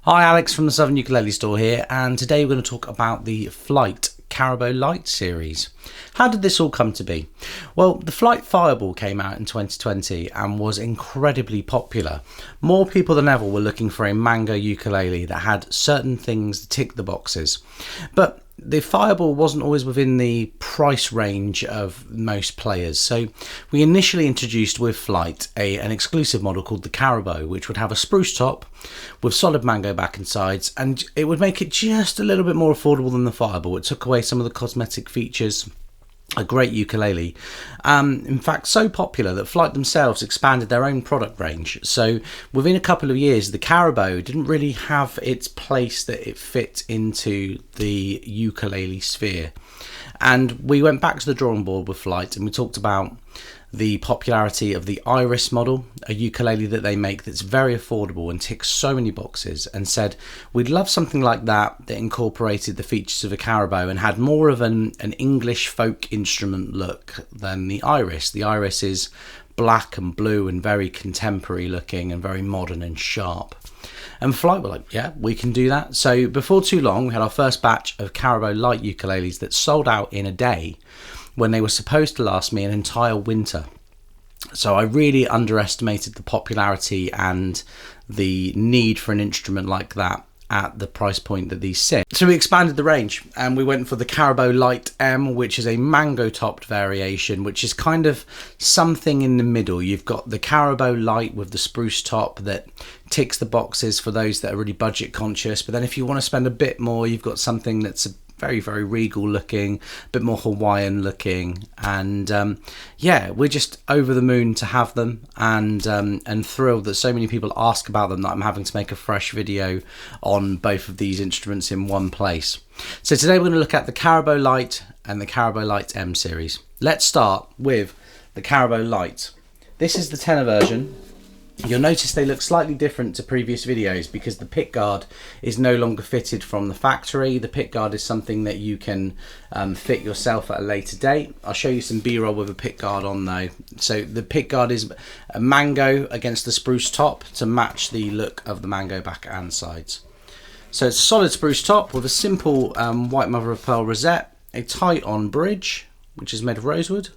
Hi, Alex from the Southern Ukulele Store here, and today we're going to talk about the Flight Carabao Lite series. How did this all come to be? Well, the Flight Fireball came out in 2020 and was incredibly popular. More people than ever were looking for a mango ukulele that had certain things to tick the boxes. But the Fireball wasn't always within the price range of most players, so we initially introduced with Flight an exclusive model called the Carabao, which would have a spruce top with solid mango back and sides, and it would make it just a little bit more affordable than the Fireball. It took away some of the cosmetic features. A great ukulele. In fact, so popular that Flight themselves expanded their own product range. So within a couple of years, the Carabao didn't really have its place that it fit into the ukulele sphere. And we went back to the drawing board with Flight and we talked about the popularity of the Iris model, a ukulele that they make that's very affordable and ticks so many boxes, and said we'd love something like that that incorporated the features of a Carabao and had more of an English folk instrument look than the Iris. The Iris is black and blue and very contemporary looking and very modern and sharp. And Flight were like, yeah, we can do that. So before too long, we had our first batch of Carabao Lite ukuleles that sold out in a day, when they were supposed to last me an entire winter. So I really underestimated the popularity and the need for an instrument like that at the price point that these sit. So we expanded the range and we went for the Carabao Lite-M, which is a mango topped variation, which is kind of something in the middle. You've got the Carabao Lite with the spruce top that ticks the boxes for those that are really budget conscious, but then if you want to spend a bit more, you've got something that's very, very regal looking, a bit more Hawaiian looking, and yeah, we're just over the moon to have them, and thrilled that so many people ask about them that I'm having to make a fresh video on both of these instruments in one place. So today we're going to look at the Carabao Lite and the Carabao Lite-M series. Let's start with the Carabao Lite. This is the tenor version. You'll notice they look slightly different to previous videos because the pickguard is no longer fitted from the factory. The pickguard is something that you can fit yourself at a later date. I'll show you some B-roll with a pickguard on though. So the pickguard is a mango against the spruce top to match the look of the mango back and sides. So it's a solid spruce top with a simple white mother of pearl rosette, a tight-on bridge which is made of rosewood,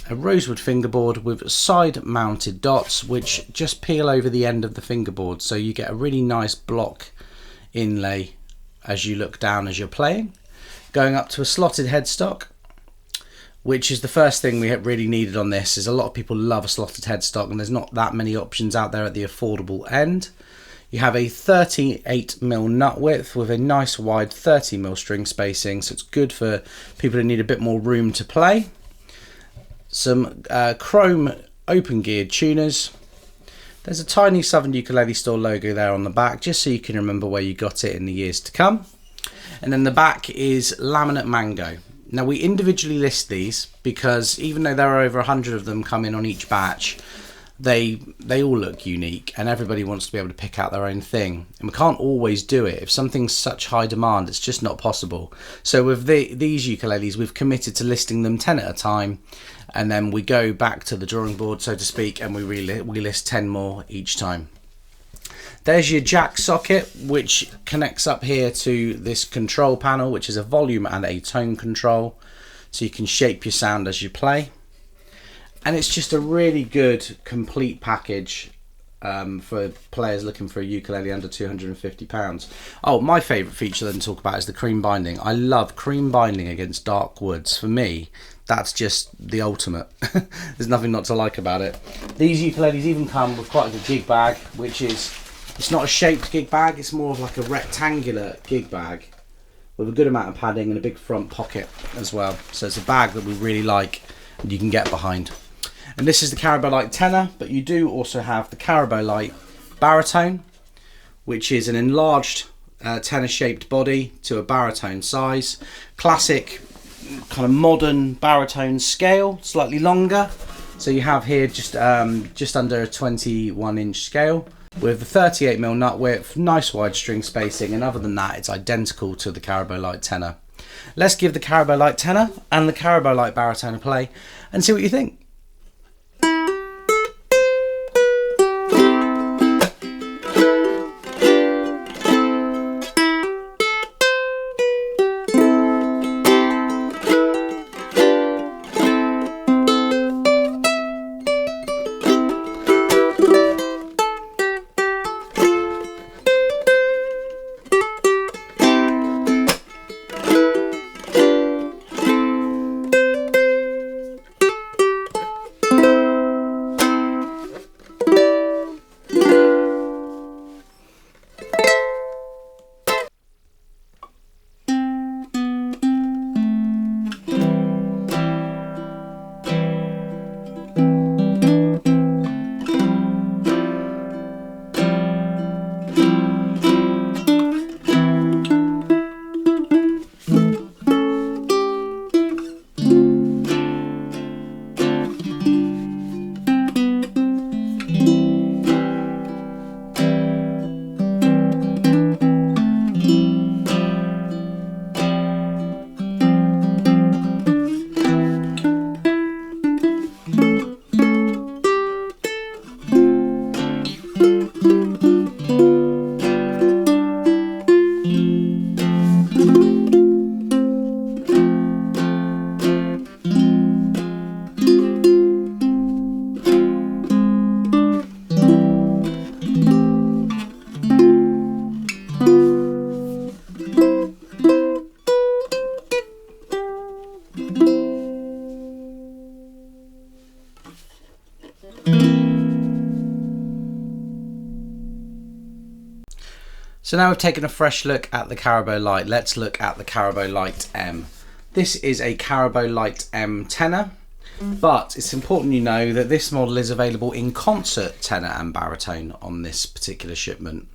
a rosewood fingerboard with side mounted dots which just peel over the end of the fingerboard, so you get a really nice block inlay as you look down as you're playing. Going up to a slotted headstock, which is the first thing we really needed on this. Is a lot of people love a slotted headstock and there's not that many options out there at the affordable end. You have a 38mm nut width with a nice wide 30mm string spacing, so it's good for people who need a bit more room to play. Some chrome open geared tuners. There's a tiny Southern Ukulele Store logo there on the back, just so you can remember where you got it in the years to come. And then the back is laminate mango. Now we individually list these because even though there are over 100 of them coming on each batch, they all look unique and everybody wants to be able to pick out their own thing, and we can't always do it. If something's such high demand, it's just not possible. So with these ukuleles, we've committed to listing them 10 at a time, and then we go back to the drawing board, so to speak, and we list 10 more each time. There's your jack socket, which connects up here to this control panel, which is a volume and a tone control, so you can shape your sound as you play. And it's just a really good complete package for players looking for a ukulele under £250. Oh, my favourite feature then to talk about is the cream binding. I love cream binding against dark woods. For me, that's just the ultimate. There's nothing not to like about it. These ukuleles even come with quite a good gig bag, which is, it's not a shaped gig bag, it's more of like a rectangular gig bag with a good amount of padding and a big front pocket as well. So it's a bag that we really like and you can get behind. And this is the Carabao Lite Tenor, but you do also have the Carabao Lite Baritone, which is an enlarged tenor shaped body to a baritone size. Classic kind of modern baritone scale, slightly longer. So you have here just under a 21-inch scale with the 38mm nut width, nice wide string spacing, and other than that, it's identical to the Carabao Lite Tenor. Let's give the Carabao Lite Tenor and the Carabao Lite Baritone a play and see what you think. So now we've taken a fresh look at the Carabao Lite, let's look at the Carabao Lite-M. This is a Carabao Lite-M tenor, but it's important you know that this model is available in concert tenor and baritone on this particular shipment.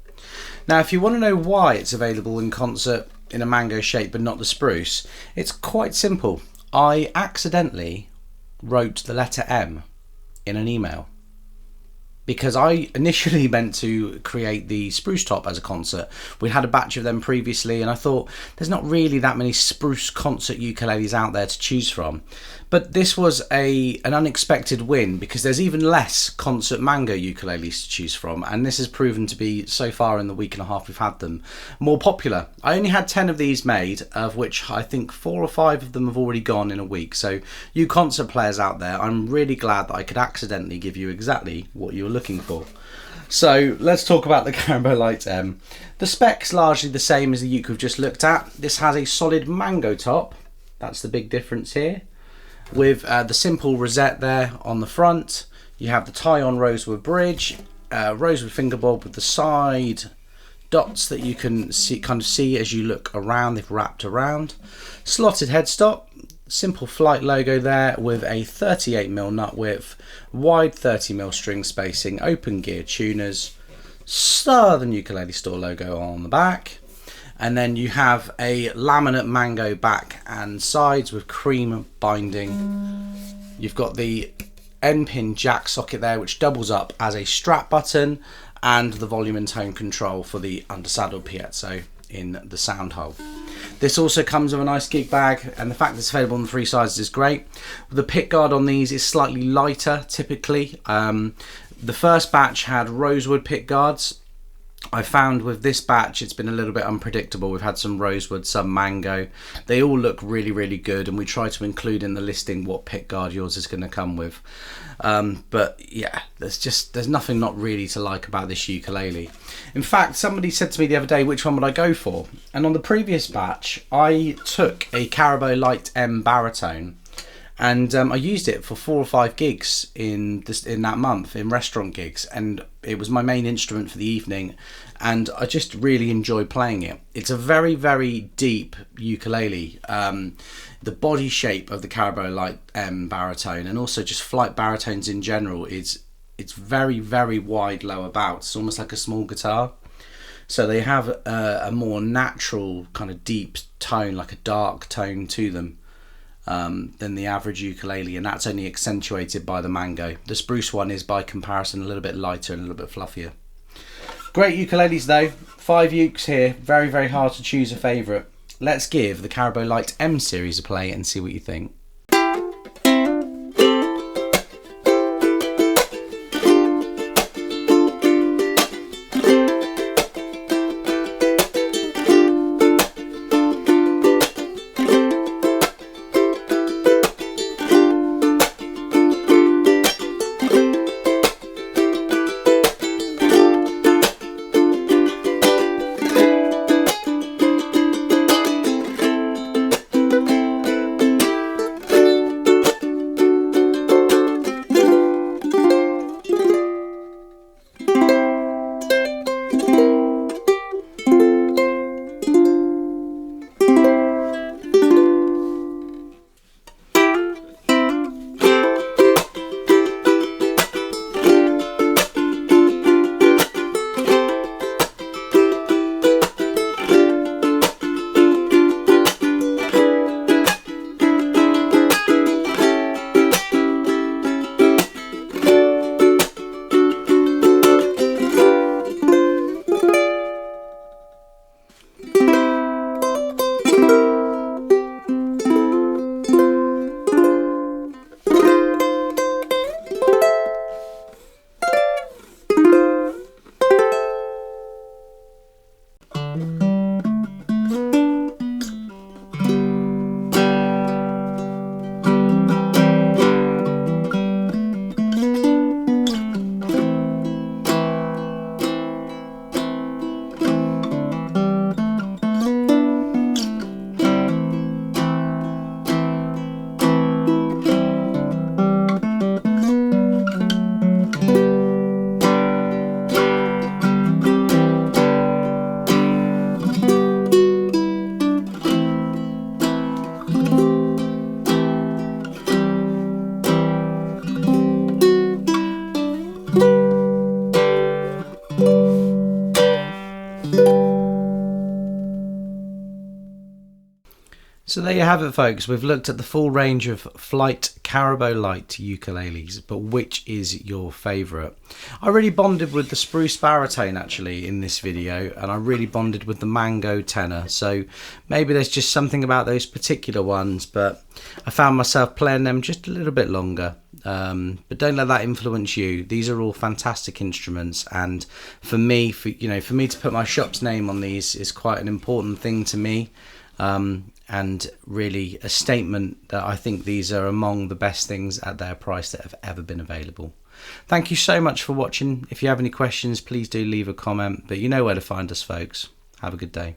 Now if you want to know why it's available in concert in a mango shape but not the spruce, it's quite simple. I accidentally wrote the letter M in an email, because I initially meant to create the spruce top as a concert. We'd had a batch of them previously and I thought there's not really that many spruce concert ukuleles out there to choose from. But this was an unexpected win, because there's even less concert mango ukuleles to choose from, and this has proven to be, so far in the week and a half we've had them, more popular. I only had 10 of these made, of which I think 4 or 5 of them have already gone in a week. So you concert players out there, I'm really glad that I could accidentally give you exactly what you were looking for. So let's talk about the Carabao Lite-M. The spec's largely the same as the uke we've just looked at. This has a solid mango top, that's the big difference here, with the simple rosette there on the front. You have the tie-on rosewood bridge, rosewood fingerboard with the side dots that you can see as you look around. They've wrapped around. Slotted headstock, simple flight logo there with a 38mm nut width, wide 30mm string spacing, open gear tuners, Southern Ukulele Store logo on the back. And then you have a laminate mango back and sides with cream binding. You've got the N-pin jack socket there, which doubles up as a strap button, and the volume and tone control for the undersaddle piezo in the sound hole. This also comes with a nice gig bag, and the fact that it's available in 3 sizes is great. The pick guard on these is slightly lighter typically. The first batch had rosewood pick guards. I found with this batch it's been a little bit unpredictable. We've had some rosewood, some mango. They all look really, really good, and we try to include in the listing what pick guard yours is going to come with. But yeah, there's nothing not really to like about this ukulele. In fact, somebody said to me the other day, which one would I go for? And on the previous batch, I took a Carabao Lite-M baritone, and I used it for 4 or 5 gigs in that month, in restaurant gigs, and it was my main instrument for the evening, and I just really enjoy playing it. It's a very, very deep ukulele. The body shape of the Carabao Lite-M baritone, and also just flight baritones in general, it's very, very wide lower bouts. It's almost like a small guitar. So they have a more natural kind of deep tone, like a dark tone to them, than the average ukulele, and that's only accentuated by the mango. The spruce one is by comparison a little bit lighter and a little bit fluffier. Great ukuleles though, 5 ukes here, very, very hard to choose a favourite. Let's give the Carabao Lite-M series a play and see what you think. So there you have it, folks. We've looked at the full range of Flight Carabao Lite ukuleles, but which is your favourite? I really bonded with the Spruce Baritone actually in this video, and I really bonded with the Mango Tenor, so maybe there's just something about those particular ones, but I found myself playing them just a little bit longer. But don't let that influence you. These are all fantastic instruments, and for me, for me to put my shop's name on these is quite an important thing to me. And really a statement that I think these are among the best things at their price that have ever been available. Thank you so much for watching. If you have any questions, please do leave a comment, but you know where to find us, folks. Have a good day.